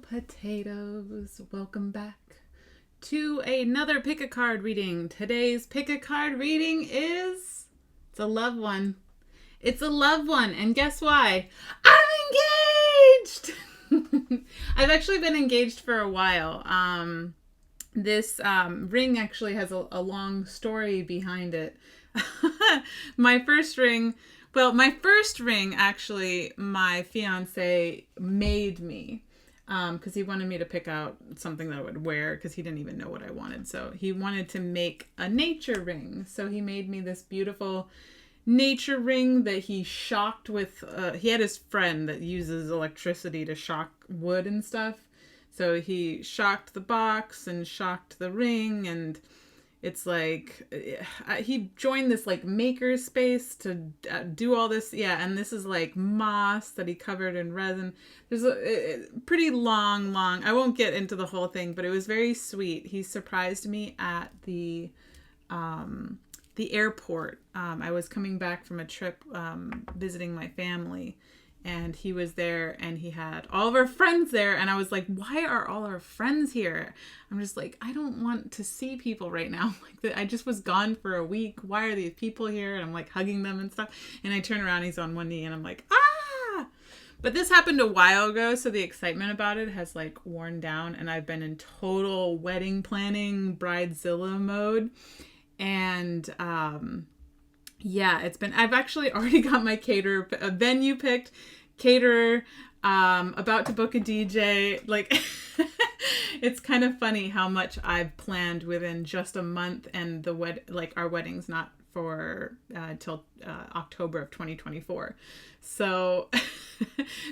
potatoes. Welcome back to another pick a card reading. Today's pick a card reading is it's a loved one. It's a loved one, and guess why? I'm engaged. I've actually been engaged for a while. This ring actually has a long story behind it. My first ring actually my fiance made me because he wanted me to pick out something that I would wear because he didn't even know what I wanted. So he wanted to make a nature ring. So he made me this beautiful nature ring that he shocked with. He had his friend that uses electricity to shock wood and stuff. So he shocked the box and shocked the ring, and it's like he joined this like maker space to do all this. Yeah, and this is like moss that he covered in resin. There's a pretty long. I won't get into the whole thing, but it was very sweet. He surprised me at the airport. I was coming back from a trip visiting my family. And he was there, and he had all of our friends there. And I was like, why are all our friends here? I'm just like, I don't want to see people right now. Like, I just was gone for a week. Why are these people here? And I'm like hugging them and stuff. And I turn around, he's on one knee, and I'm like, ah! But this happened a while ago, so the excitement about it has like worn down. And I've been in total wedding planning, bridezilla mode. And yeah, I've actually already got my venue picked, caterer, about to book a DJ. Like, it's kind of funny how much I've planned within just a month, and our wedding's not for till October of 2024. So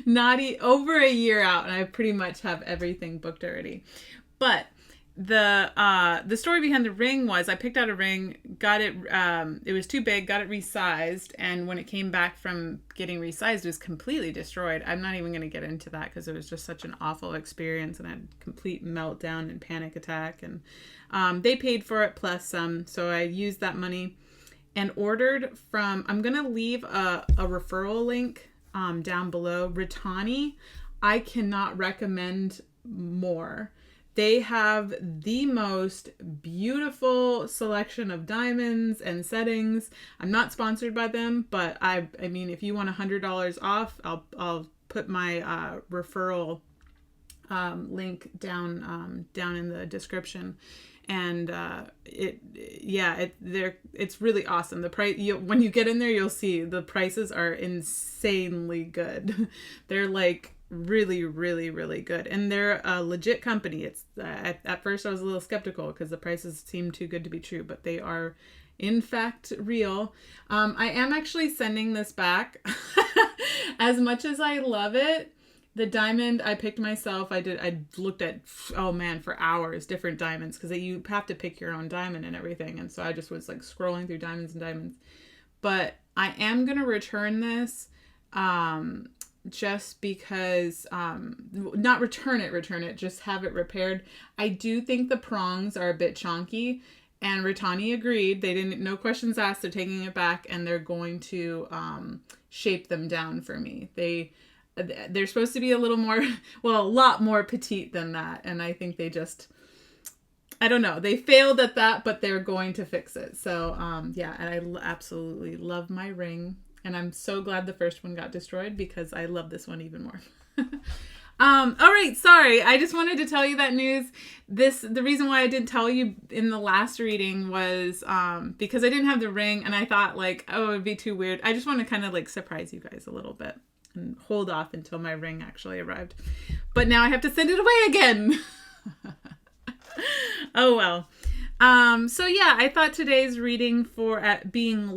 not over a year out, and I pretty much have everything booked already. But the story behind the ring was I picked out a ring, got it, it was too big, got it resized, and when it came back from getting resized, it was completely destroyed. I'm not even going to get into that because it was just such an awful experience, and I had a complete meltdown and panic attack, and they paid for it plus some, so I used that money and ordered from, I'm going to leave a referral link down below. Ritani, I cannot recommend more. They have the most beautiful selection of diamonds and settings. I'm not sponsored by them, but I mean, if you want $100 off, I'll put my referral link down in the description. And it's really awesome. The price, when you get in there, you'll see the prices are insanely good. They're like really, really, really good, and they're a legit company. It's at first I was a little skeptical because the prices seemed too good to be true, but they are in fact real. I am actually sending this back. As much as I love it, the diamond I picked myself, I looked at, for hours, different diamonds, because you have to pick your own diamond and everything, and so I just was like scrolling through diamonds, but I am gonna return this just because, not return it, just have it repaired. I do think the prongs are a bit chonky, and Ritani agreed. They didn't, no questions asked, they're taking it back, and they're going to shape them down for me. They're supposed to be a lot more petite than that, and I think they just, I don't know, they failed at that, but they're going to fix it. So yeah, and I absolutely love my ring. And I'm so glad the first one got destroyed because I love this one even more. All right, sorry. I just wanted to tell you that news. The reason why I didn't tell you in the last reading was because I didn't have the ring, and I thought like, oh, it'd be too weird. I just want to kind of like surprise you guys a little bit and hold off until my ring actually arrived. But now I have to send it away again. Oh well. So yeah, I thought today's reading for being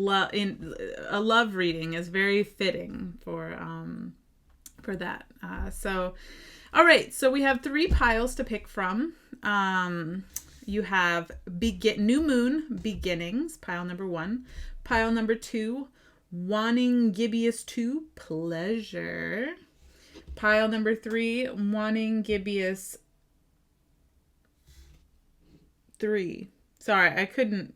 a love reading is very fitting for that. So, all right. So we have 3 piles to pick from. You have New Moon Beginnings, pile number 1. Pile number 2, Wanting Gibeus 2, Pleasure. Pile number 3, Wanting Gibeus 3. Sorry, I couldn't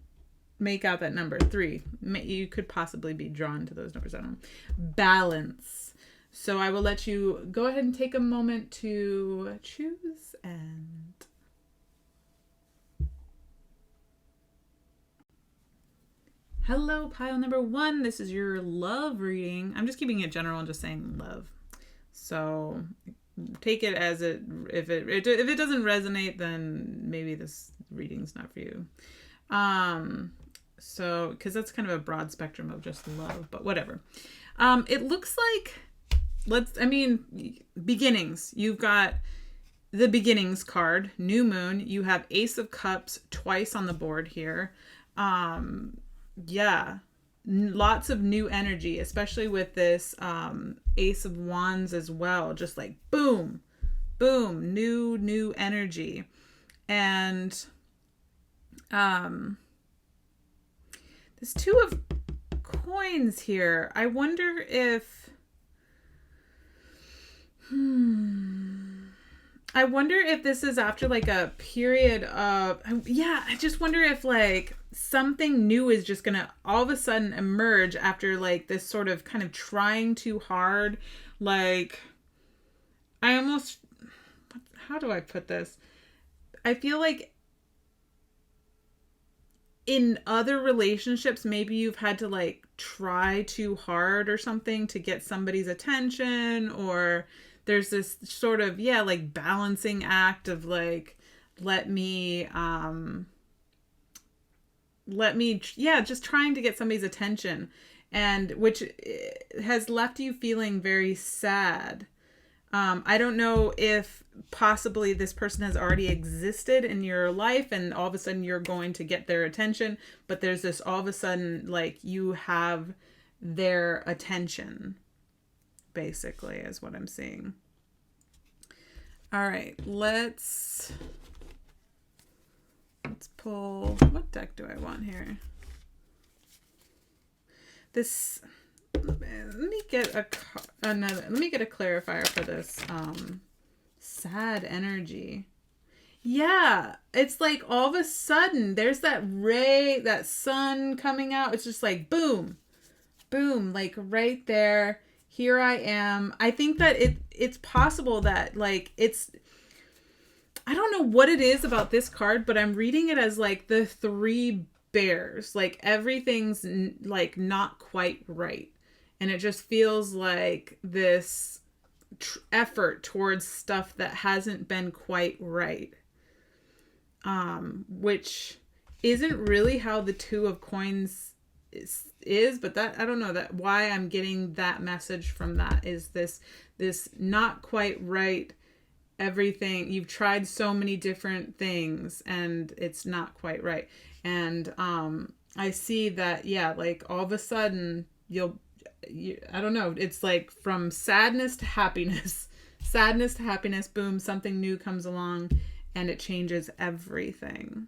make out that number 3. You could possibly be drawn to those numbers. I don't know. Balance. So I will let you go ahead and take a moment to choose and... Hello, pile number 1. This is your love reading. I'm just keeping it general and just saying love. So take it as it, if it doesn't resonate, then maybe this reading's not for you. So, because that's kind of a broad spectrum of just love, but whatever. It looks like, beginnings. You've got the beginnings card, new moon. You have Ace of Cups twice on the board here. Yeah, lots of new energy, especially with this Ace of Wands as well. Just like boom, boom, new energy. And there's 2 of coins here. I wonder if this is after like a period of, I just wonder if like something new is just gonna all of a sudden emerge after like this sort of kind of trying too hard. Like, how do I put this? I feel like in other relationships, maybe you've had to like try too hard or something to get somebody's attention, or there's this sort of, like balancing act of like, let me just trying to get somebody's attention, and which has left you feeling very sad. I don't know if possibly this person has already existed in your life and all of a sudden you're going to get their attention, but there's this all of a sudden like you have their attention, basically, is what I'm seeing. All right, let's pull, what deck do I want here? Let me get a clarifier for this sad energy. Yeah, it's like all of a sudden there's that ray, that sun coming out. It's just like boom, boom, like right there. Here I am. I think that it's possible that like I don't know what it is about this card, but I'm reading it as like the 3 bears. Like everything's like not quite right. And it just feels like this effort towards stuff that hasn't been quite right. Which isn't really how the 2 of coins is, but that, I don't know, that why I'm getting that message from that is this not quite right. Everything, you've tried so many different things and it's not quite right. And I see that, like all of a sudden I don't know, it's like from sadness to happiness, boom, something new comes along and it changes everything.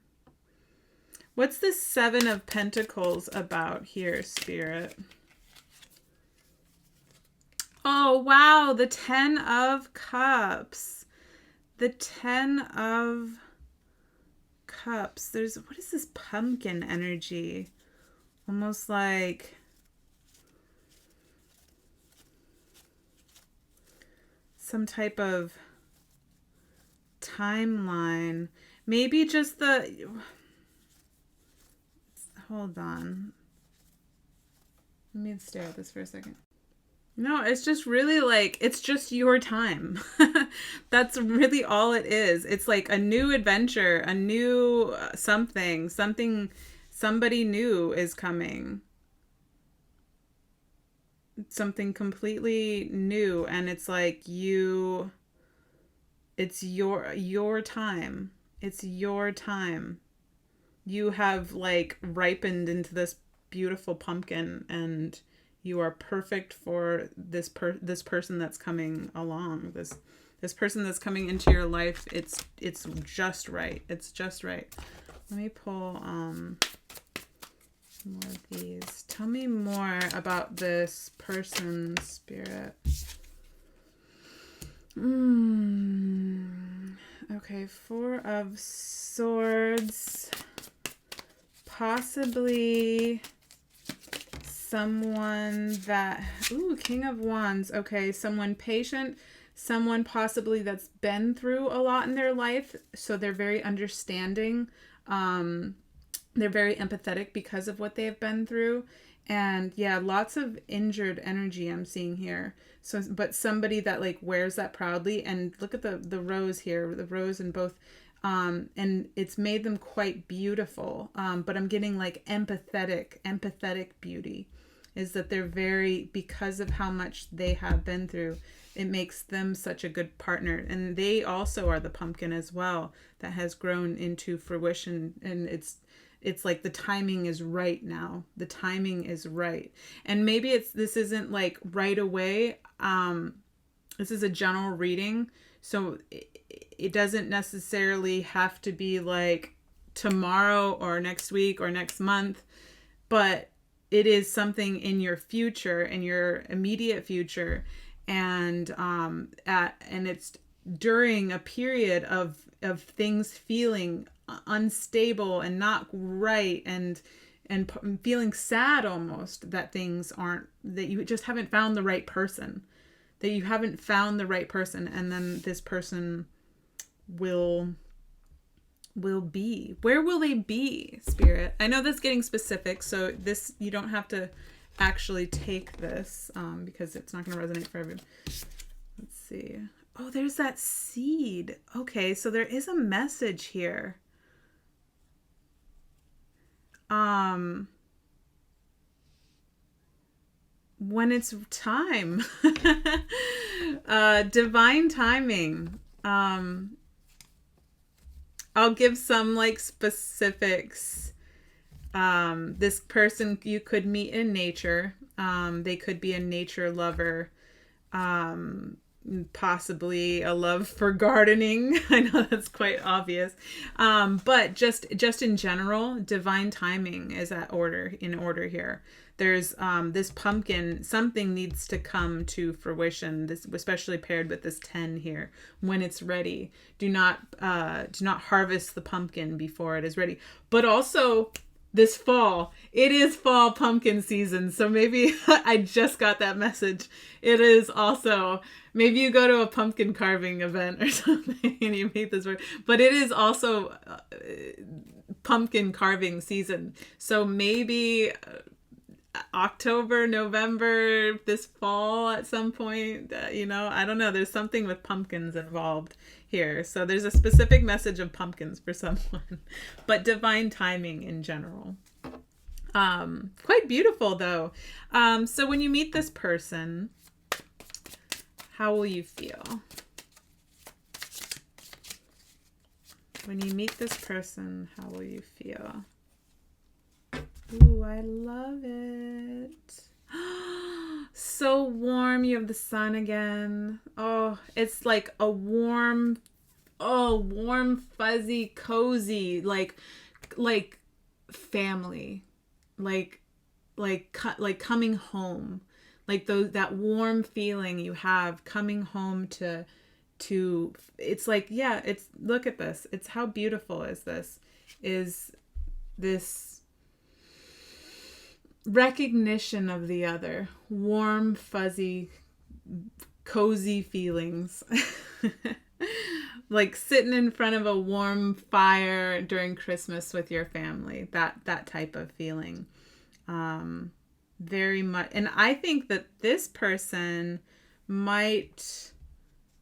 What's this 7 of Pentacles about here, Spirit? Oh, wow, the 10 of Cups. The 10 of Cups. What is this pumpkin energy? Almost like some type of timeline. Maybe just hold on. Let me stare at this for a second. No, it's just really like, it's just your time. That's really all it is. It's like a new adventure, a new somebody new is coming. Something completely new, and it's like it's your time. It's your time. You have like ripened into this beautiful pumpkin, and you are perfect for this person that's coming along. This person that's coming into your life. It's just right. It's just right. Let me pull more of these. Tell me more about this person, Spirit. Okay, 4 of Swords. Possibly someone that, King of Wands. Okay, someone patient, someone possibly that's been through a lot in their life, so they're very understanding. They're very empathetic because of what they have been through. And yeah, lots of injured energy I'm seeing here. So, but somebody that like wears that proudly, and look at the rose here, the rose in both, and it's made them quite beautiful. But I'm getting like empathetic beauty, is that they're very, because of how much they have been through, it makes them such a good partner. And they also are the pumpkin as well, that has grown into fruition. And it's like the timing is right now. The timing is right. And maybe this isn't like right away. This is a general reading. So it doesn't necessarily have to be like tomorrow or next week or next month, but it is something in your future, in your immediate future. And it's during a period of things feeling unstable and not right, and feeling sad almost that things aren't, that you just haven't found the right person, and then this person will be. Where will they be, Spirit? I know that's getting specific, so this, you don't have to actually take this because it's not going to resonate for everyone. Let's see. Oh, there's that seed. Okay, so there is a message here. When it's time. Divine timing. I'll give some like specifics. This person you could meet in nature. They could be a nature lover. Possibly a love for gardening. I know that's quite obvious. But just in general, divine timing is in order here. There's this pumpkin, something needs to come to fruition, this especially paired with this 10 here. When it's ready, do not harvest the pumpkin before it is ready. But also this fall, it is fall pumpkin season. So maybe I just got that message. It is also, maybe you go to a pumpkin carving event or something and you meet this word, but it is also pumpkin carving season. So maybe October, November, this fall at some point, I don't know. There's something with pumpkins involved here. So there's a specific message of pumpkins for someone, but divine timing in general. Quite beautiful though. So when you meet this person, how will you feel? When you meet this person, how will you feel? Ooh, I love it. So warm. You have the sun again. Oh, it's like a warm, fuzzy, cozy, like family, like coming home, like that warm feeling you have coming home to, it's like, yeah, it's, look at this. It's how beautiful is this recognition of the other, warm, fuzzy, cozy feelings. Like sitting in front of a warm fire during Christmas with your family, that type of feeling. Very much. And I think that this person might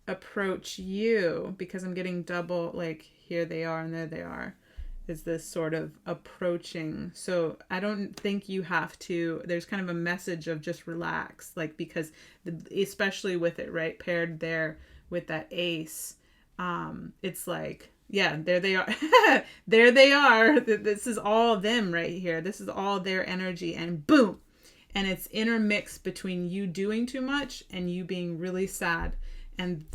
approach you, because I'm getting double, like here they are and there they are, is this sort of approaching. So I don't think you have to, there's kind of a message of just relax, like, because especially with it, right, paired there with that ace, it's like, yeah, there they are. There they are. This is all them right here. This is all their energy, and boom. And it's intermixed between you doing too much and you being really sad. And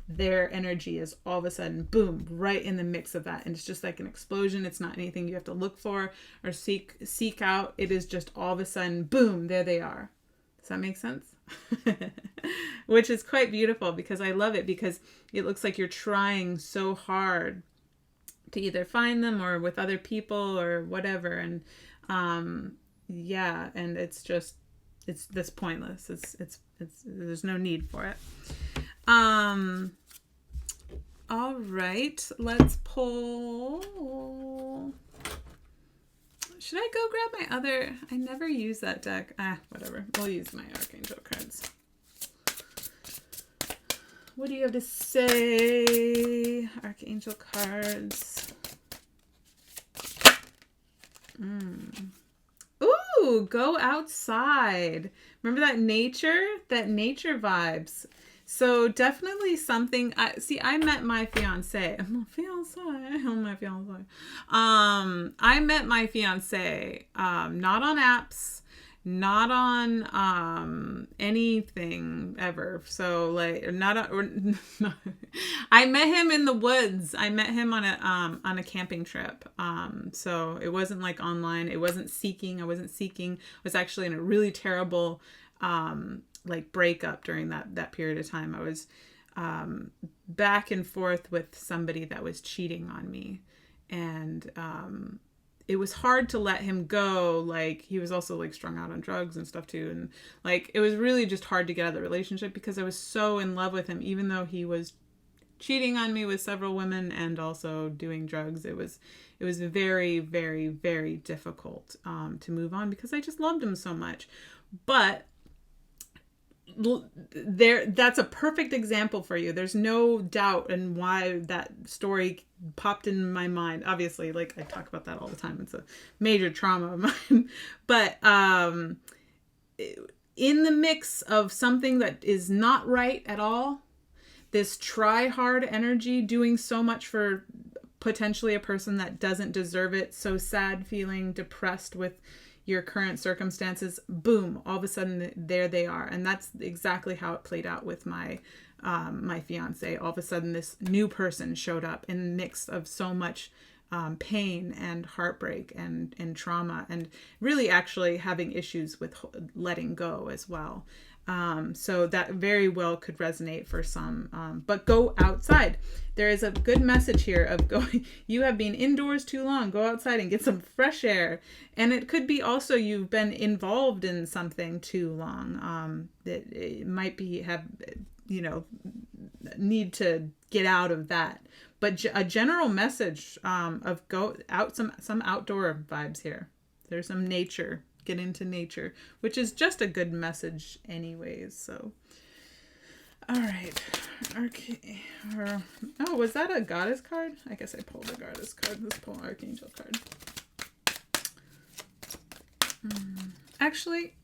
their energy is all of a sudden, boom, right in the mix of that. And it's just like an explosion. It's not anything you have to look for or seek out. It is just all of a sudden, boom, there they are. Does that make sense? Which is quite beautiful, because I love it, because it looks like you're trying so hard to either find them or with other people or whatever. And yeah, and it's just that's pointless. It's there's no need for it. All right, let's pull. Should I go grab my other? I never use that deck. Whatever. We'll use my Archangel cards. What do you have to say, Archangel cards? Ooh, go outside. Remember that nature vibes. So definitely something. I met my fiance. I met my fiance not on apps, not on anything ever. So like I met him in the woods. I met him on a camping trip. So it wasn't like online. It wasn't seeking. I wasn't seeking. I was actually in a really terrible like breakup during that period of time. I was back and forth with somebody that was cheating on me, and it was hard to let him go. Like, he was also like strung out on drugs and stuff too, and like it was really just hard to get out of the relationship because I was so in love with him, even though he was cheating on me with several women and also doing drugs. It was very, very, very difficult to move on because I just loved him so much. But that's a perfect example for you. There's no doubt in why that story popped in my mind. Obviously, like, I talk about that all the time. It's a major trauma of mine. But in the mix of something that is not right at all, this try hard energy, doing so much for potentially a person that doesn't deserve it, so sad, feeling depressed with your current circumstances, boom, all of a sudden there they are. And that's exactly how it played out with my my fiance. All of a sudden this new person showed up in the mix of so much pain and heartbreak and trauma, and really actually having issues with letting go as well. So that very well could resonate for some, but go outside. There is a good message here of going, you have been indoors too long, go outside and get some fresh air. And it could be also you've been involved in something too long, that it might be need to get out of that. But a general message of go out, some outdoor vibes here. There's some nature. Get into nature, which is just a good message anyways. So, all right. Okay. Oh, was that a goddess card? I guess I pulled a goddess card. Let's pull an archangel card. Actually,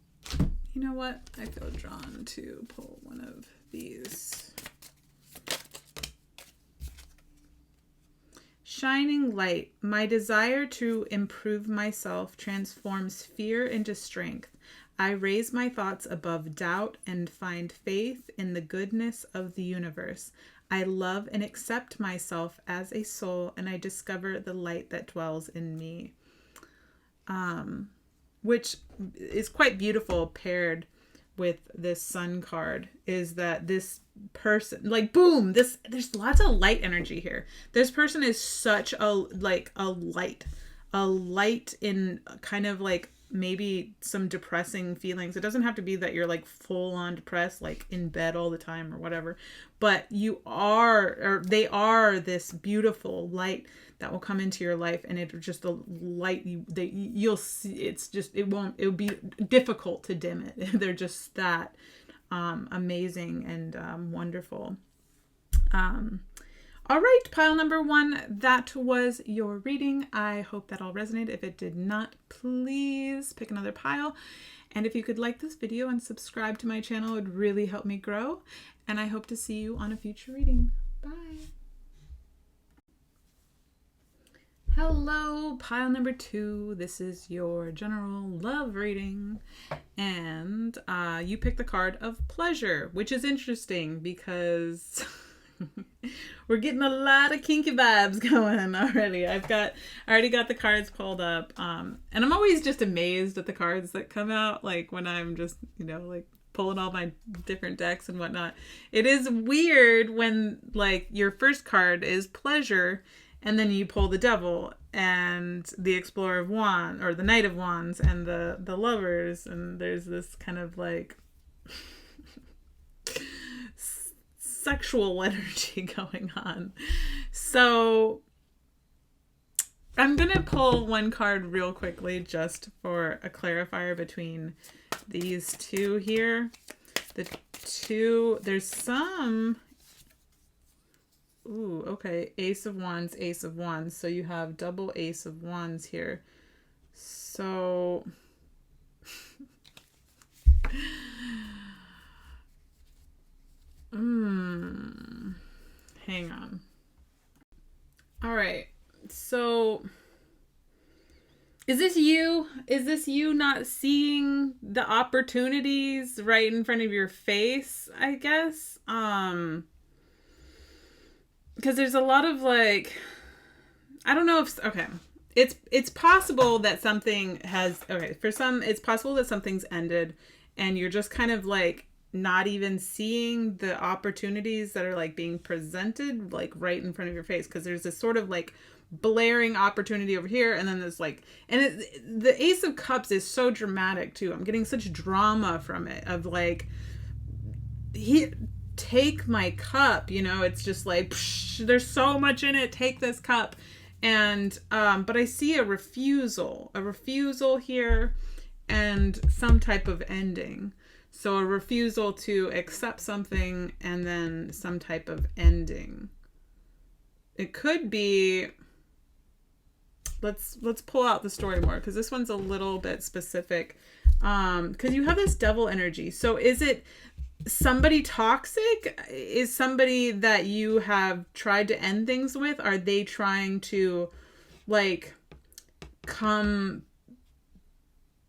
you know what? I feel drawn to pull one of these. Shining light, my desire to improve myself transforms fear into strength. I raise my thoughts above doubt and find faith in the goodness of the universe. I love and accept myself as a soul, and I discover the light that dwells in me. Which is quite beautiful paired with this sun card, is that this person, like, boom, there's lots of light energy here. This person is such a light in kind of like maybe some depressing feelings. It doesn't have to be that you're like full on depressed, like in bed all the time or whatever, but you are, or they are this beautiful light that will come into your life, and it just the light you'll see. It'll be difficult to dim it. They're just that amazing and wonderful. All right, pile number 1, that was your reading. I hope that all resonated. If it did not, please pick another pile. And if you could like this video and subscribe to my channel, it would really help me grow. And I hope to see you on a future reading. Bye. Hello, pile number 2. This is your general love reading. And you picked the card of pleasure, which is interesting because we're getting a lot of kinky vibes going already. I already got the cards pulled up. And I'm always just amazed at the cards that come out, like when I'm just, like pulling all my different decks and whatnot. It is weird when like your first card is pleasure And then you pull the Devil and the Explorer of Wands, or the Knight of Wands, and the Lovers, and there's this kind of like sexual energy going on. So I'm gonna pull one card real quickly just for a clarifier between these two here. There's some... Ooh, okay. Ace of Wands, Ace of Wands. So you have double Ace of Wands here. So... Hang on. All right. So... Is this you? Is this you not seeing the opportunities right in front of your face, I guess? Because there's a lot of like, I don't know if, okay. It's possible that something has, okay, for some, it's possible that something's ended and you're just kind of like not even seeing the opportunities that are like being presented like right in front of your face. Because there's this sort of like blaring opportunity over here, and then there's like, and the Ace of Cups is so dramatic too. I'm getting such drama from it of like, take my cup, you know. It's just like, psh, there's so much in it, take this cup. And but I see a refusal here, and some type of ending. So a refusal to accept something, and then some type of ending. It could be, let's pull out the story more, because this one's a little bit specific. Because you have this Devil energy. So is it somebody toxic? Is somebody that you have tried to end things with? Are they trying to like come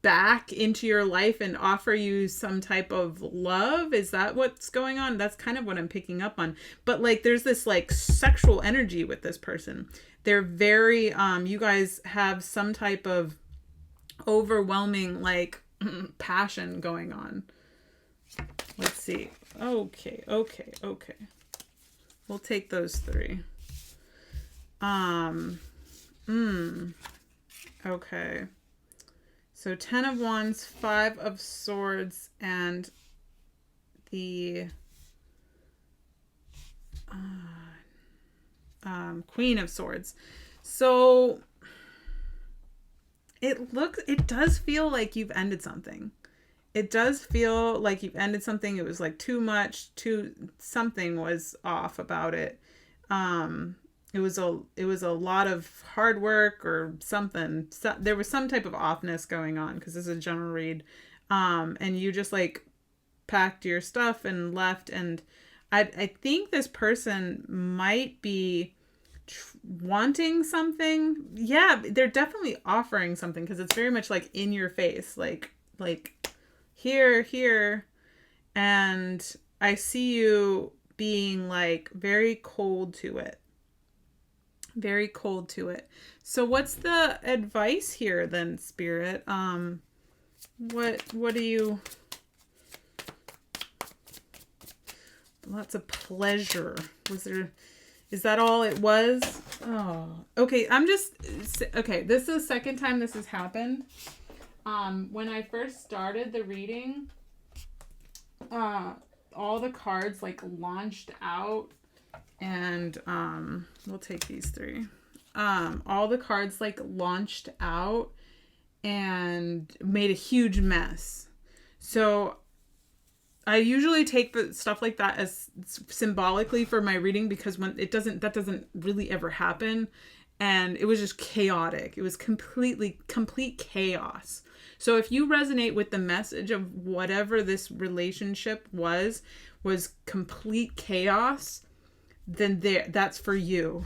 back into your life and offer you some type of love? Is that what's going on? That's kind of what I'm picking up on. But like there's this like sexual energy with this person. They're very you guys have some type of overwhelming like passion going on. Let's see. Okay. We'll take those three. Okay. So 10 of Wands, 5 of Swords, and the Queen of Swords. So it does feel like you've ended something. It does feel like you've ended something. It was like too much, something was off about it. It was a lot of hard work or something. So, there was some type of offness going on, because this is a general read. And you just like packed your stuff and left. And I think this person might be wanting something. Yeah, they're definitely offering something, because it's very much like in your face, like here. And I see you being like very cold to it. Very cold to it. So what's the advice here then, Spirit? What do you... Lots of pleasure. Is that all it was? Oh, okay. Okay. This is the second time this has happened. When I first started the reading, all the cards like launched out, and we'll take these three. All the cards like launched out and made a huge mess. So I usually take the stuff like that as symbolically for my reading, because when that doesn't really ever happen. And it was just chaotic. It was complete chaos. So if you resonate with the message of whatever this relationship was complete chaos, then that's for you.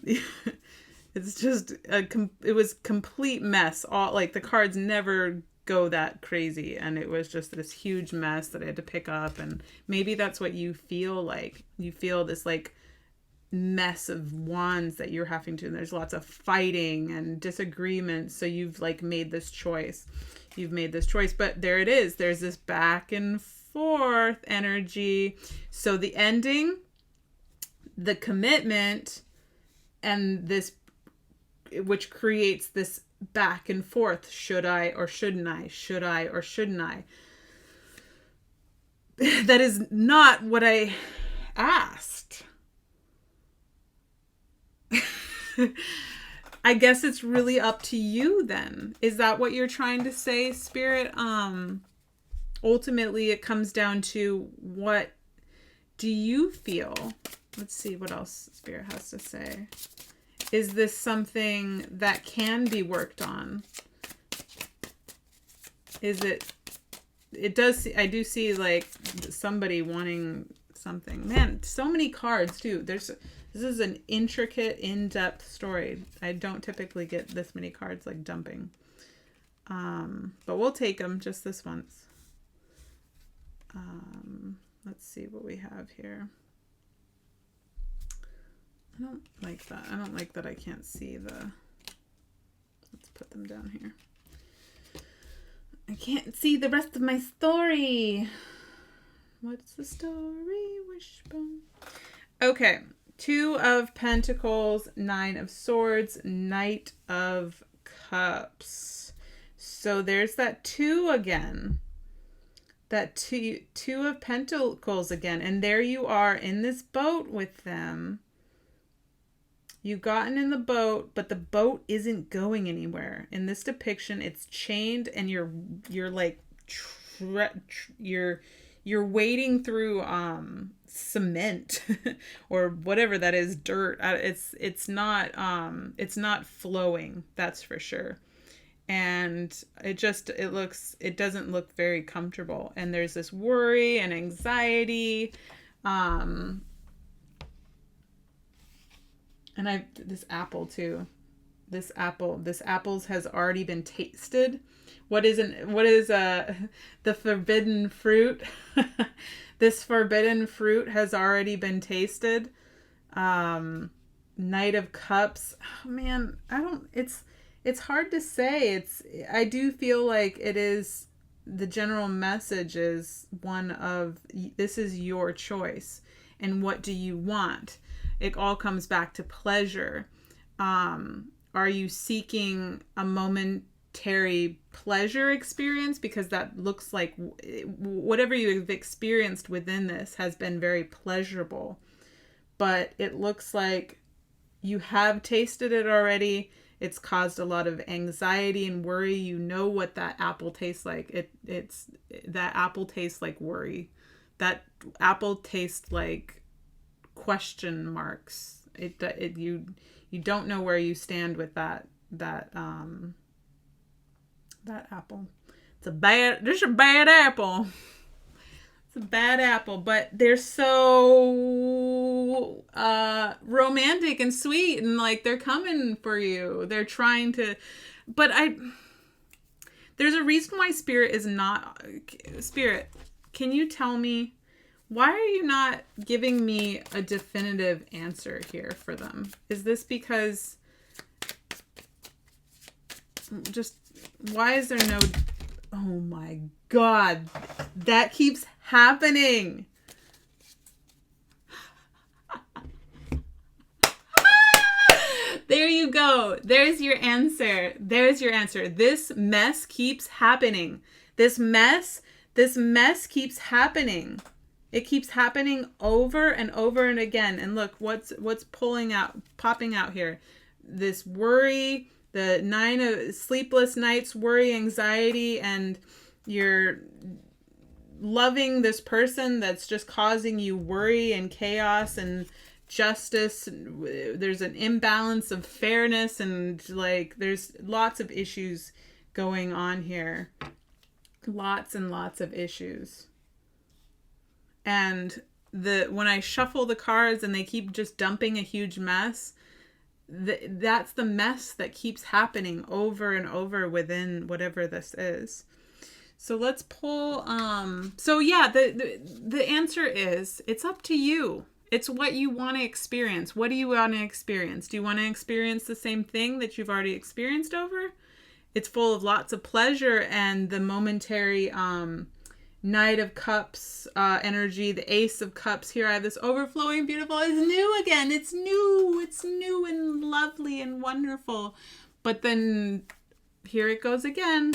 It's just it was complete mess. All like the cards never go that crazy, and it was just this huge mess that I had to pick up. And maybe that's what you feel like. You feel this like mess of wands that you're having to, and there's lots of fighting and disagreements. So you've like made this choice. But there it is. There's this back and forth energy. So the ending, the commitment, and this, which creates this back and forth. Should I or shouldn't I? Should I or shouldn't I? That is not what I asked. I guess it's really up to you then. Is that what you're trying to say, Spirit? Ultimately, it comes down to, what do you feel? Let's see what else Spirit has to say. Is this something that can be worked on? Is it does, I do see like somebody wanting something. Man, so many cards too. This is an intricate, in-depth story. I don't typically get this many cards like dumping. But we'll take them just this once. Let's see what we have here. I don't like that. I don't like that I can't see the... Let's put them down here. I can't see the rest of my story. What's the story? Wishbone. Okay. 2 of Pentacles, 9 of Swords, Knight of Cups. So there's that 2 again. That two of Pentacles again. And there you are in this boat with them. You've gotten in the boat, but the boat isn't going anywhere. In this depiction, it's chained, and you're like you're wading through cement or whatever that is, dirt. It's not flowing, that's for sure. And it doesn't look very comfortable. And there's this worry and anxiety. And this apple too. This apples has already been tasted. What is the forbidden fruit? This forbidden fruit has already been tasted. Knight of Cups. Oh man, it's hard to say. I do feel like it is, the general message is one of, this is your choice. And what do you want? It all comes back to pleasure. Are you seeking a momentary pleasure experience? Because that looks like whatever you've experienced within this has been very pleasurable. But it looks like you have tasted it already. It's caused a lot of anxiety and worry. You know what that apple tastes like. That apple tastes like worry. That apple tastes like question marks. You don't know where you stand with that apple. This is a bad apple. It's a bad apple, but they're so romantic and sweet, and like they're coming for you. They're trying to, but there's a reason why Spirit is not. Spirit, can you tell me, why are you not giving me a definitive answer here for them? Is this because why is there no... Oh my God, that keeps happening. There you go. There's your answer. This mess keeps happening. This mess keeps happening. It keeps happening over and over and again. And look, what's popping out here. This worry, the 9 of sleepless nights, worry, anxiety, and you're loving this person that's just causing you worry and chaos and justice. There's an imbalance of fairness, and like there's lots of issues going on here. Lots and lots of issues. And when I shuffle the cards and they keep just dumping a huge mess, that's the mess that keeps happening over and over within whatever this is. So let's pull, so yeah, the answer is, it's up to you. It's what you want to experience. What do you want to experience? Do you want to experience the same thing that you've already experienced over? It's full of lots of pleasure and the momentary, Knight of Cups energy, the Ace of Cups. Here I have this overflowing, beautiful. It's new again. It's new. It's new and lovely and wonderful. But then here it goes again.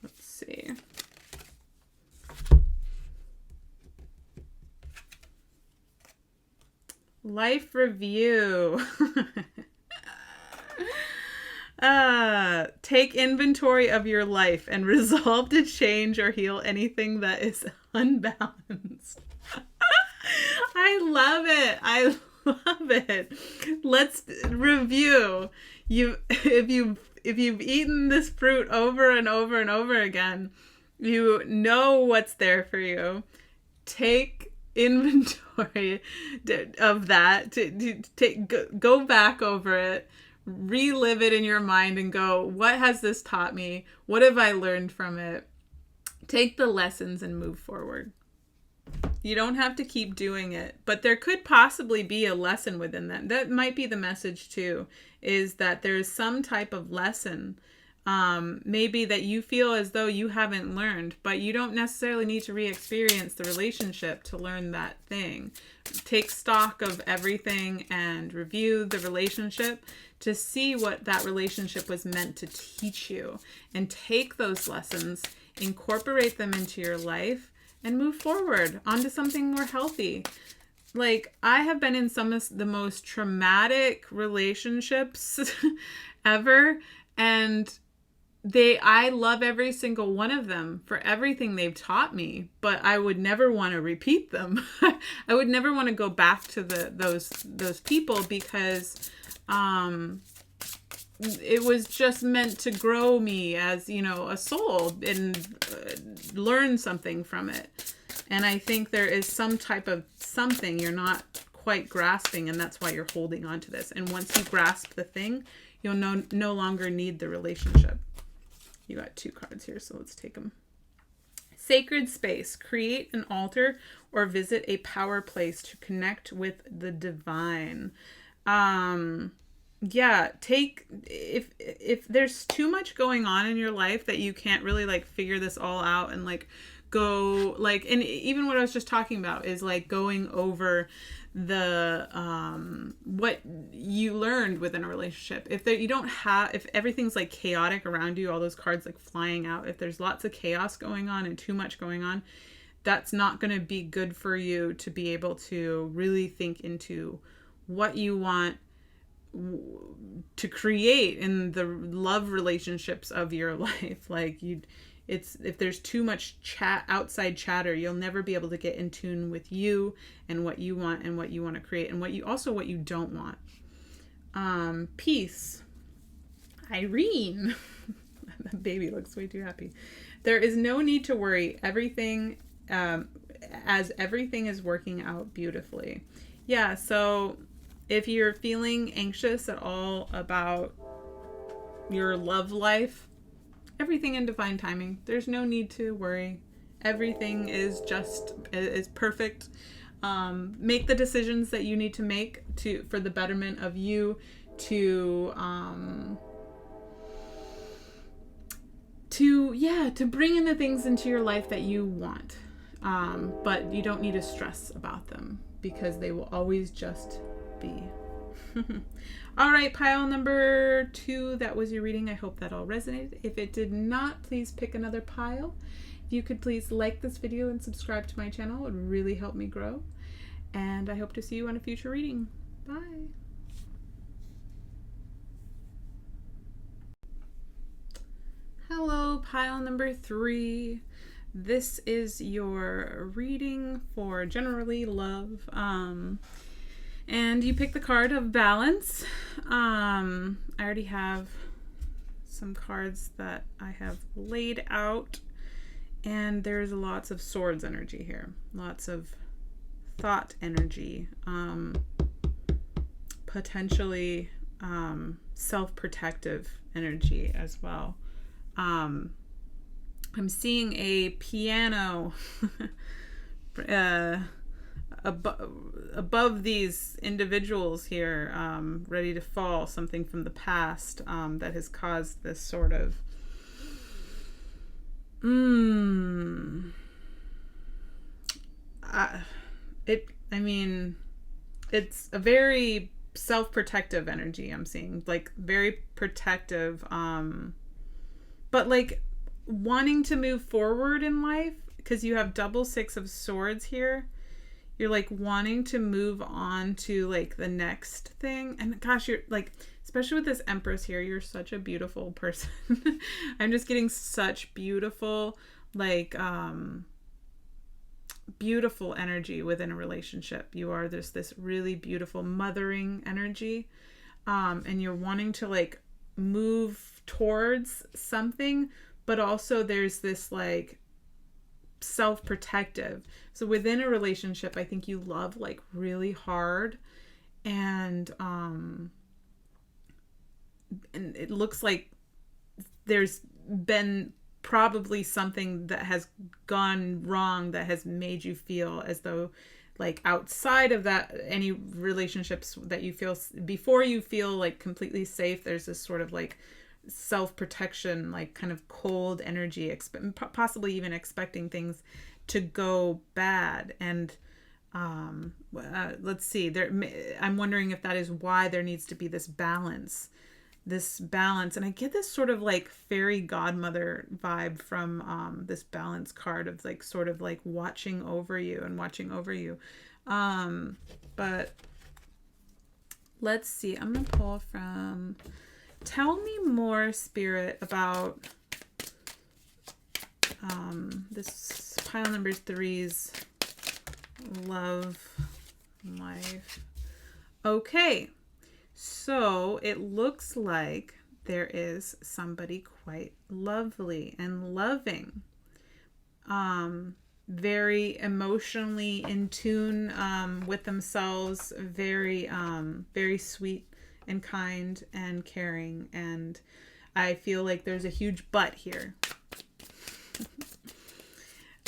Let's see. Life review. Take inventory of your life and resolve to change or heal anything that is unbalanced. I love it. I love it. Let's review. If you've eaten this fruit over and over and over again, you know what's there for you. Take inventory of that. Go back over it. Relive it in your mind and go, what has this taught me? What have I learned from it? Take the lessons and move forward. You don't have to keep doing it, but there could possibly be a lesson within that. That might be the message too, is that there's some type of lesson, maybe that you feel as though you haven't learned, but you don't necessarily need to re-experience the relationship to learn that thing. Take stock of everything and review the relationship to see what that relationship was meant to teach you, and take those lessons, incorporate them into your life, and move forward onto something more healthy. Like, I have been in some of the most traumatic relationships ever, and I love every single one of them for everything they've taught me, but I would never want to repeat them. I would never want to go back to those people, because it was just meant to grow me as, a soul and learn something from it. And I think there is some type of something you're not quite grasping, and that's why you're holding on to this. And once you grasp the thing, you'll no longer need the relationship. You got 2 cards here, so let's take them. Sacred space. Create an altar or visit a power place to connect with the divine. If there's too much going on in your life that you can't really figure this all out and go and even what I was just talking about is going over the what you learned within a relationship. If everything's chaotic around you, all those cards flying out, if there's lots of chaos going on and too much going on, that's not going to be good for you to be able to really think into what you want to create in the love relationships of your life. If there's too much outside chatter, you'll never be able to get in tune with you and what you want to create, and what you don't want. Peace. Irene. That baby looks way too happy. There is no need to worry. Everything is working out beautifully. Yeah, so if you're feeling anxious at all about your love life, everything in divine timing. There's no need to worry. Everything is perfect. Make the decisions that you need to make for the betterment of you, to bring in the things into your life that you want. But you don't need to stress about them, because they will always just be. All right, pile number 2, that was your reading. I hope that all resonated. If it did not, please pick another pile. If you could please like this video and subscribe to my channel, it would really help me grow. And I hope to see you on a future reading. Bye. Hello, pile number 3. This is your reading for generally love. And you pick the card of balance. I already have some cards that I have laid out, and there's lots of swords energy here. Lots of thought energy. Potentially self-protective energy as well. I'm seeing a piano above these individuals here, ready to fall, something from the past that has caused this sort of Mm. I mean, it's a very self-protective energy I'm seeing. Like very protective. But like wanting to move forward in life because you have double six of swords here. You're like wanting to move on to like the next thing. And gosh, you're like, especially with this Empress here, you're such a beautiful person. I'm just getting such beautiful, like, beautiful energy within a relationship. You are this really beautiful mothering energy. And you're wanting to like move towards something, but also there's this like self-protective. So within a relationship, I think you love like really hard, and it looks like there's been probably something that has gone wrong that has made you feel as though like outside of that, any relationships that you feel before you feel like completely safe, there's this sort of like self-protection, like kind of cold energy, possibly even expecting things to go bad. And let's see there, I'm wondering if that is why there needs to be this balance. And I get this sort of like fairy godmother vibe from this balance card of like sort of like watching over you. But let's see, I'm gonna pull from tell me more, Spirit, about this pile number 3's love life. Okay, so it looks like there is somebody quite lovely and loving, very emotionally in tune with themselves, very very sweet and kind and caring. And I feel like there's a huge but here.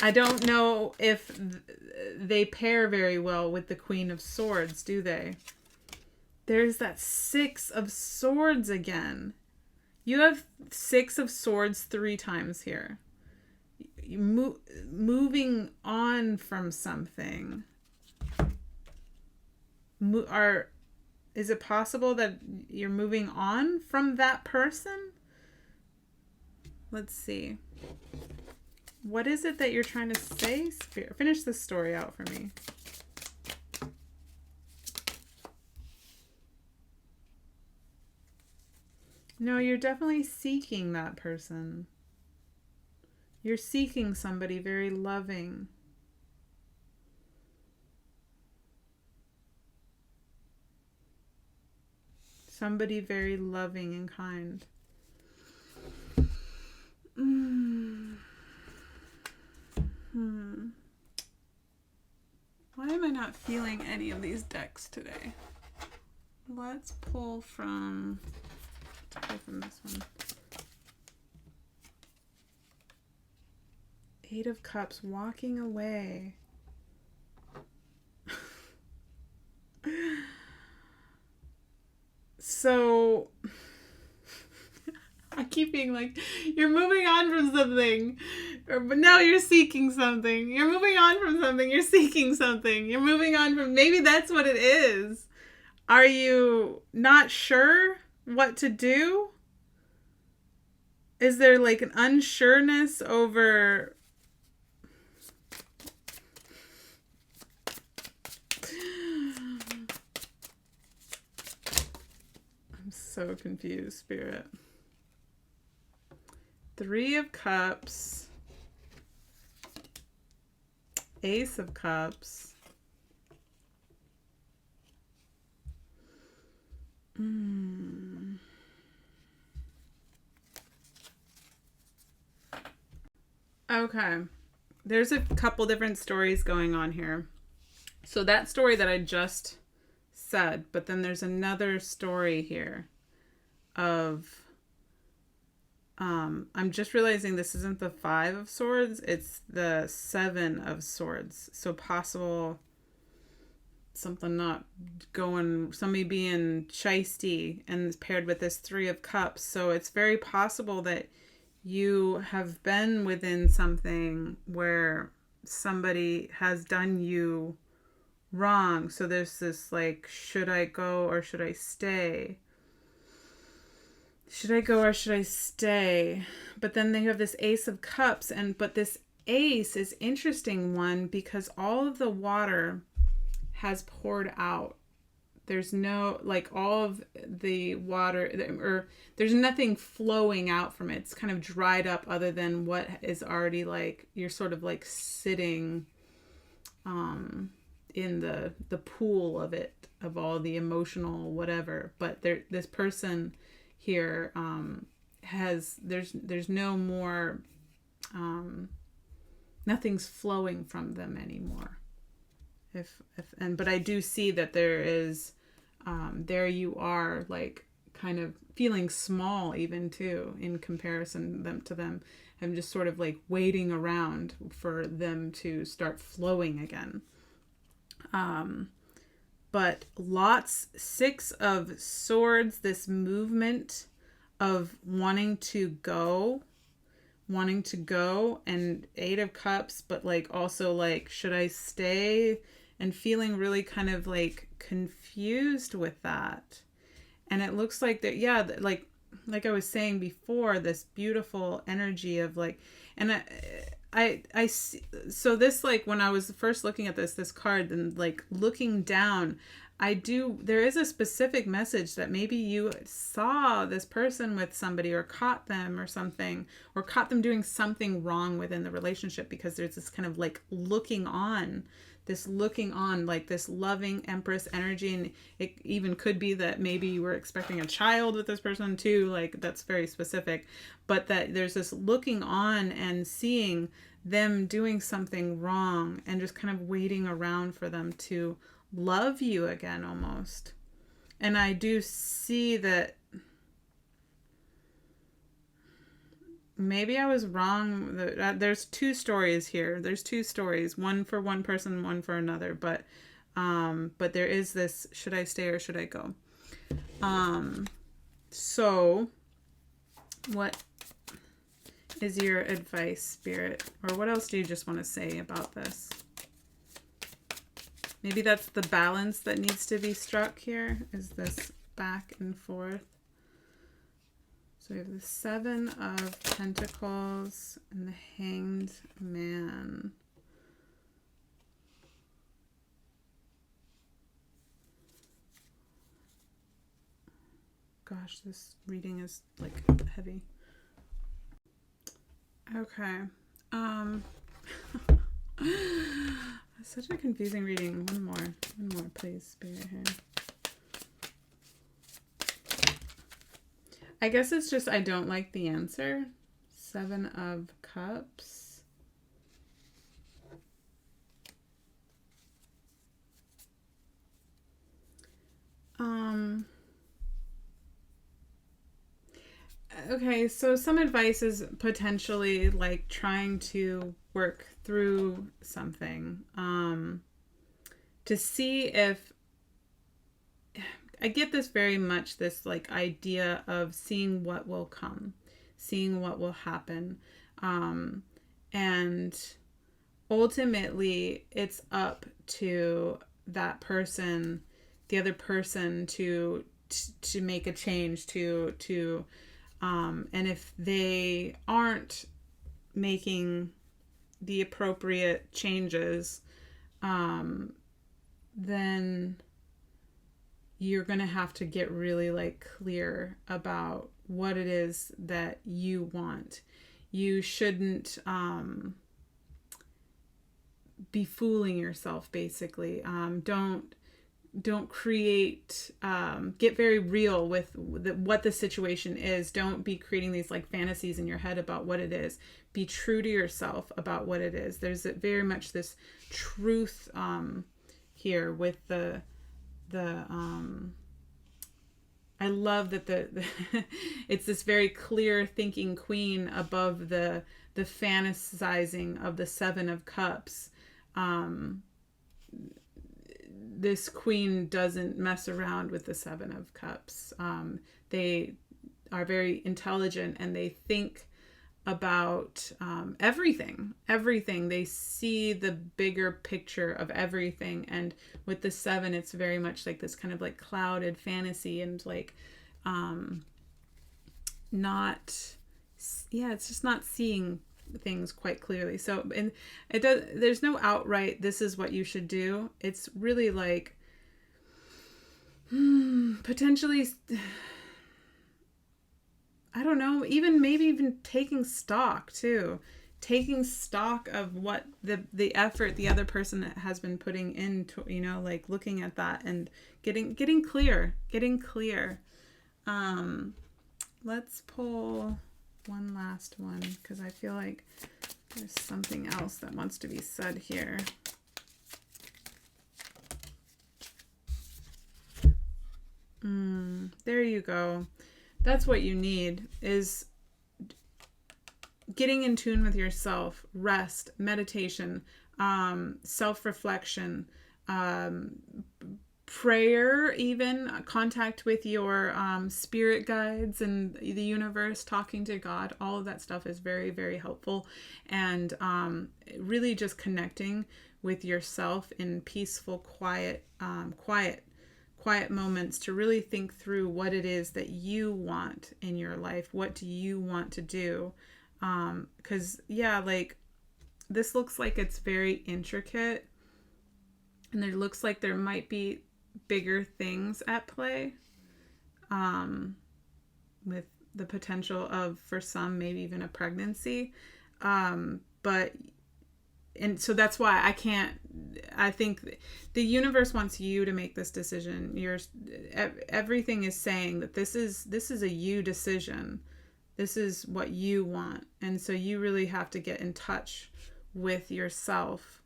I don't know if they pair very well with the Queen of Swords, do they? There's that 6 of Swords again. You have 6 of Swords 3 times here. Moving on from something. Is it possible that you're moving on from that person? Let's see. What is it that you're trying to say, Spirit? Finish this story out for me. No, you're definitely seeking that person. You're seeking somebody very loving. Somebody very loving and kind. Why am I not feeling any of these decks today? Let's pull from this one. 8 of Cups, walking away. So I keep being like, you're moving on from something, but now you're seeking something. You're moving on from something. You're seeking something. You're moving on from, maybe that's what it is. Are you not sure what to do? Is there like an unsureness over... I'm so confused, Spirit. 3 of Cups. Ace of Cups. Okay. There's a couple different stories going on here. So that story that I just said, but then there's another story here of... I'm just realizing this isn't the 5 of Swords, it's the 7 of Swords. So possible something not going, somebody being shisty and paired with this 3 of Cups. So it's very possible that you have been within something where somebody has done you wrong. So there's this like, should I go or should I stay? Should I go or should I stay? But then they have this Ace of Cups, but this Ace is interesting one because all of the water has poured out. There's no, like, all of the water, or there's nothing flowing out from it. It's kind of dried up other than what is already, like, you're sort of like sitting in the pool of it, of all the emotional whatever. But this person here there's no more, nothing's flowing from them anymore. But I do see that there is, there you are, like, kind of feeling small even too in comparison to them, and just sort of like waiting around for them to start flowing again. But lots, 6 of Swords, this movement of wanting to go, and 8 of Cups, but like also like, should I stay? And feeling really kind of like confused with that. And it looks like that, yeah, like I was saying before, this beautiful energy of like, and I see, so this, like, when I was first looking at this card and like looking down, there is a specific message that maybe you saw this person with somebody, or caught them or something, or caught them doing something wrong within the relationship, because there's this kind of like looking on, like this loving Empress energy. And it even could be that maybe you were expecting a child with this person too, like that's very specific, but that there's this looking on and seeing them doing something wrong and just kind of waiting around for them to love you again almost. And I do see that maybe I was wrong. There's 2 stories here. There's 2 stories, one for one person, one for another. But there is this, should I stay or should I go? So what is your advice, Spirit? Or what else do you just want to say about this? Maybe that's the balance that needs to be struck here, is this back and forth. So we have the 7 of Pentacles and the Hanged Man. Gosh, this reading is like heavy. Okay. Such a confusing reading. One more, please, Spirit here. I guess it's just I don't like the answer. 7 of Cups. Okay, so some advice is potentially like trying to work through something, to see if, I get this very much, this like idea of seeing what will come, seeing what will happen, and ultimately it's up to that person, the other person, to make a change, and if they aren't making the appropriate changes, then you're going to have to get really like clear about what it is that you want. You shouldn't be fooling yourself, basically. Don't create, get very real with what the situation is. Don't be creating these like fantasies in your head about what it is. Be true to yourself about what it is. There's very much this truth here with the I love that the it's this very clear thinking queen above the fantasizing of the 7 of Cups. This queen doesn't mess around with the 7 of Cups. They are very intelligent, and they think about everything. They see the bigger picture of everything. And with the 7, it's very much like this kind of like clouded fantasy and like it's just not seeing things quite clearly. So, and there's no outright, this is what you should do. It's really like, potentially, I don't know, maybe even taking stock too. Taking stock of what the effort the other person has been putting into, like looking at that and getting clear. Let's pull one last one because I feel like there's something else that wants to be said here. There you go. That's what you need, is getting in tune with yourself, rest, meditation, self-reflection, prayer, even contact with your spirit guides and the universe, talking to God. All of that stuff is very, very helpful. And really just connecting with yourself in peaceful, quiet moments to really think through what it is that you want in your life. What do you want to do? Because like this looks like it's very intricate, and there looks like there might be bigger things at play, with the potential of, for some, maybe even a pregnancy. And so that's why I think the universe wants you to make this decision. Everything is saying that this is a you decision. This is what you want. And so you really have to get in touch with yourself,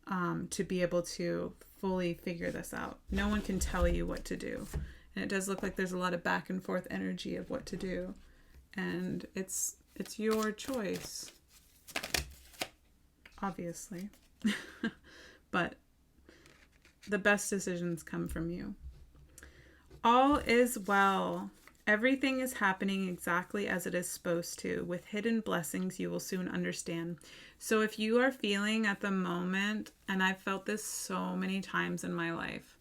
to be able to fully figure this out. No one can tell you what to do. And it does look like there's a lot of back and forth energy of what to do. And it's your choice, obviously. But the best decisions come from you. All is well. Everything is happening exactly as it is supposed to. With hidden blessings, you will soon understand. So if you are feeling at the moment, and I've felt this so many times in my life,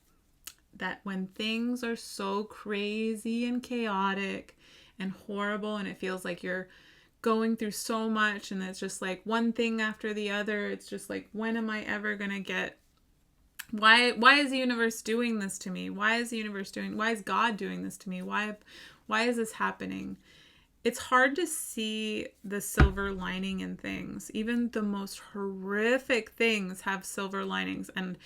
that when things are so crazy and chaotic and horrible, and it feels like you're going through so much, and it's just like one thing after the other, it's just like, when am I ever going to get, why is the universe doing this to me? Why is God doing this to me? Why is this happening? It's hard to see the silver lining in things. Even the most horrific things have silver linings, and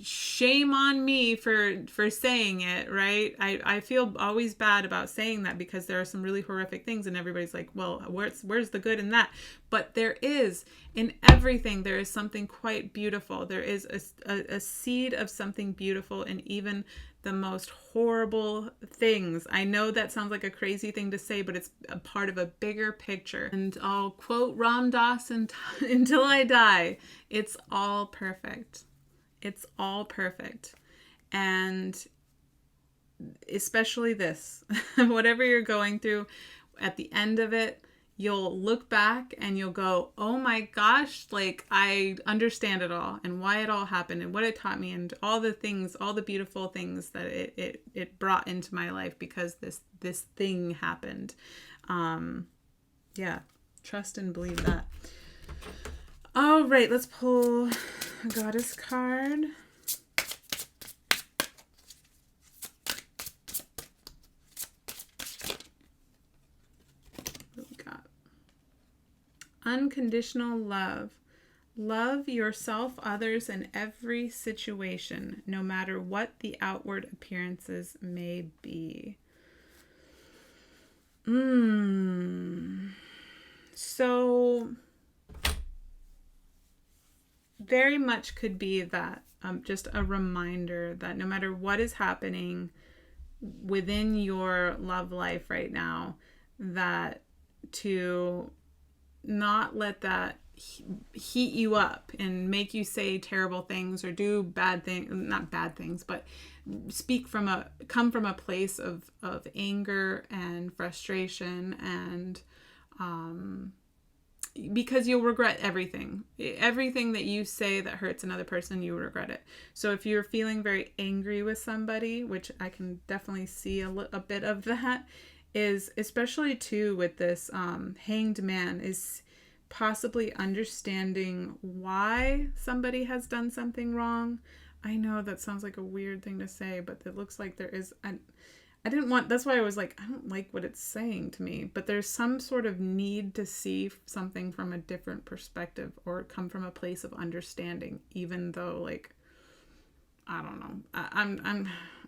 shame on me for saying it, right? I feel always bad about saying that, because there are some really horrific things and everybody's like, well, where's the good in that? But there is, in everything, there is something quite beautiful. There is a seed of something beautiful in even the most horrible things. I know that sounds like a crazy thing to say, but it's a part of a bigger picture. And I'll quote Ram Dass until I die. It's all perfect. It's all perfect. And especially this, whatever you're going through, at the end of it, you'll look back and you'll go, oh my gosh, like I understand it all and why it all happened and what it taught me and all the things, all the beautiful things that it brought into my life because this thing happened. Trust and believe that. All right, let's pull a goddess card. What we got? Unconditional love. Love yourself, others, and every situation, no matter what the outward appearances may be. So very much could be that, just a reminder that no matter what is happening within your love life right now, that to not let that heat you up and make you say terrible things or do bad things, not bad things, but come from a place of anger and frustration, and because you'll regret everything that you say that hurts another person. You regret it. So if you're feeling very angry with somebody, which I can definitely see a bit of that, is especially too with this hanged man, is possibly understanding why somebody has done something wrong. I know that sounds like a weird thing to say, but it looks like there is that's why I was like, I don't like what it's saying to me, but there's some sort of need to see something from a different perspective or come from a place of understanding, even though, like, I don't know.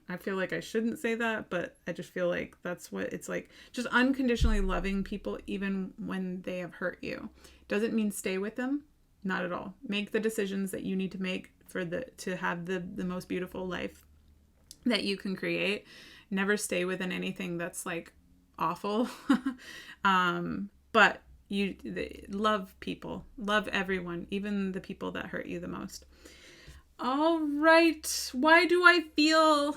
I feel like I shouldn't say that, but I just feel like that's what it's like. Just unconditionally loving people even when they have hurt you. Doesn't mean stay with them. Not at all. Make the decisions that you need to make to have the most beautiful life that you can create. Never stay within anything that's like awful. But love people. Love everyone, even the people that hurt you the most. All right. Why do I feel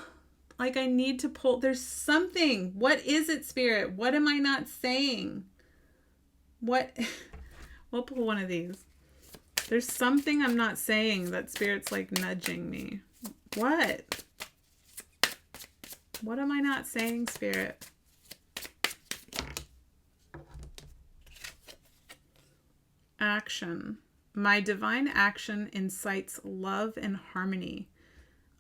like I need to pull? There's something. What is it, Spirit? What am I not saying? What? We'll pull one of these. There's something I'm not saying that Spirit's like nudging me. What? What am I not saying, Spirit? Action. My divine action incites love and harmony.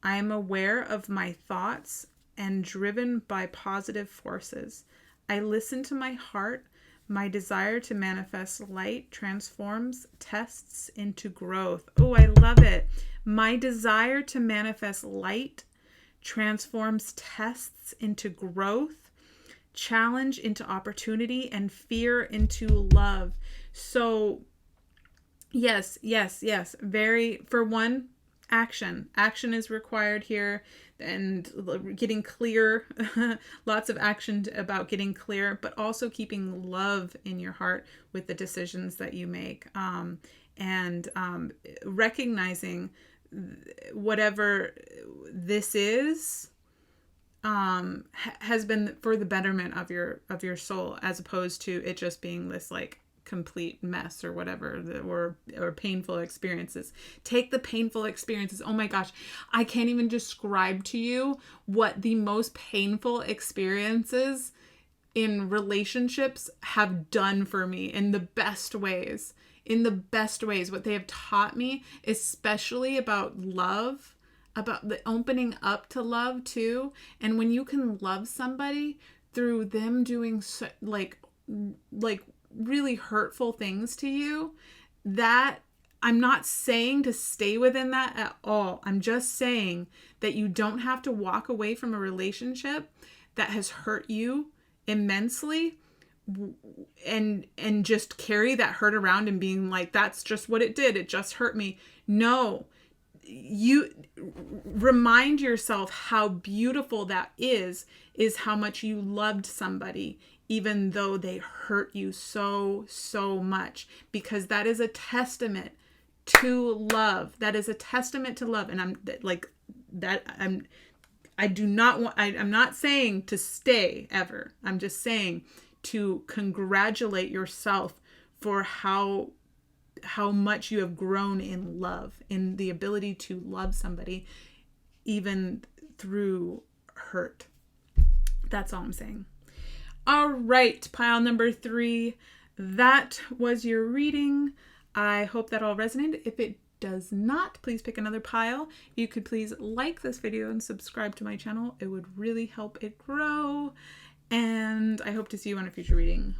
I am aware of my thoughts and driven by positive forces. I listen to my heart. My desire to manifest light transforms tests into growth. Oh, I love it. My desire to manifest light transforms tests into growth, challenge into opportunity, and fear into love. So yes. For one, action is required here, and getting clear, lots of action about getting clear, but also keeping love in your heart with the decisions that you make, and recognizing whatever this is has been for the betterment of your soul, as opposed to it just being this like complete mess or whatever, or painful experiences. Take the painful experiences. Oh my gosh, I can't even describe to you what the most painful experiences in relationships have done for me in the best ways. What they have taught me, especially about love, about the opening up to love too. And when you can love somebody through them doing like really hurtful things to you, that I'm not saying to stay within that at all. I'm just saying that you don't have to walk away from a relationship that has hurt you immensely and just carry that hurt around and being like, that's just what it did. It just hurt me. No, you remind yourself how beautiful that is how much you loved somebody, even though they hurt you so much, because that is a testament to love. That is a testament to love. And I'm like that. I'm not saying to stay ever. I'm just saying to congratulate yourself for how much you have grown in love, in the ability to love somebody even through hurt. That's all I'm saying. All right, pile number 3. That was your reading. I hope that all resonated. If it does not, please pick another pile. You could please like this video and subscribe to my channel. It would really help it grow. And I hope to see you on a future reading.